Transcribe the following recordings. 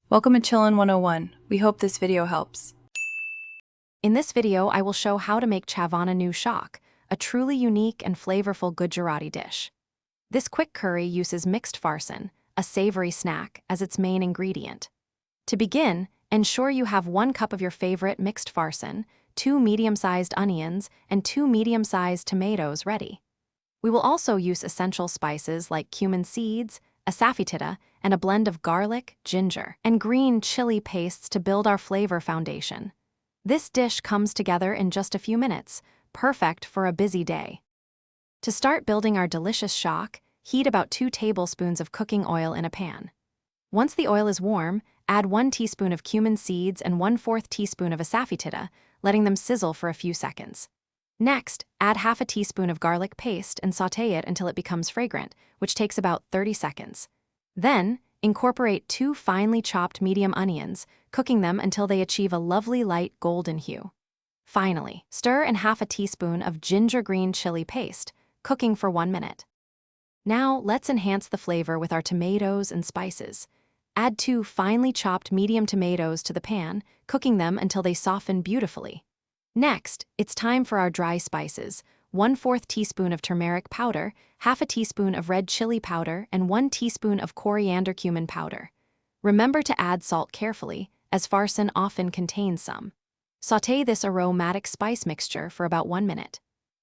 Welcome to Chillin' 101. We hope this video helps. In this video, I will show how to make Chavana Nu Shaak, a truly unique and flavorful Gujarati dish. This quick curry uses mixed farsan, a savory snack, as its main ingredient. To begin, ensure you have 1 cup of your favorite mixed farsan, 2 medium-sized onions, and 2 medium-sized tomatoes ready. We will also use essential spices like cumin seeds, asafoetida, and a blend of garlic, ginger, and green chili pastes to build our flavor foundation. This dish comes together in just a few minutes, perfect for a busy day. To start building our delicious shaak, heat about 2 tablespoons of cooking oil in a pan. Once the oil is warm, add 1 teaspoon of cumin seeds and 1/4 teaspoon of asafoetida, letting them sizzle for a few seconds. Next, add half a teaspoon of garlic paste and sauté it until it becomes fragrant, which takes about 30 seconds. Then, incorporate 2 finely chopped medium onions, cooking them until they achieve a lovely light golden hue. Finally, stir in half a teaspoon of ginger green chili paste, cooking for 1 minute. Now, let's enhance the flavor with our tomatoes and spices. Add 2 finely chopped medium tomatoes to the pan, cooking them until they soften beautifully. Next, it's time for our dry spices: 1/4 teaspoon of turmeric powder, half a teaspoon of red chili powder, and 1 teaspoon of coriander cumin powder. Remember to add salt carefully, as farsan often contains some. Sauté this aromatic spice mixture for about 1 minute.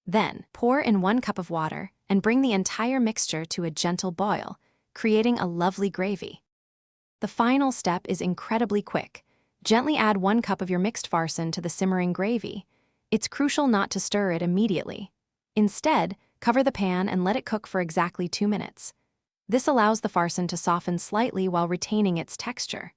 Then, pour in 1 cup of water and bring the entire mixture to a gentle boil, creating a lovely gravy. The final step is incredibly quick. Gently add 1 cup of your mixed farsan to the simmering gravy. It's crucial not to stir it immediately. Instead, cover the pan and let it cook for exactly 2 minutes. This allows the farsan to soften slightly while retaining its texture.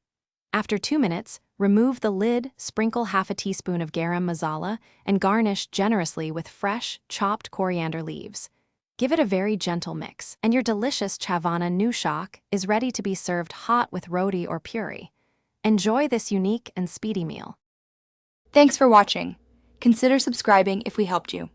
After 2 minutes, remove the lid, sprinkle half a teaspoon of garam masala, and garnish generously with fresh, chopped coriander leaves. Give it a very gentle mix, and your delicious Chavana Nu Shaak is ready to be served hot with roti or puri. Enjoy this unique and speedy meal. Thanks for watching. Consider subscribing if we helped you.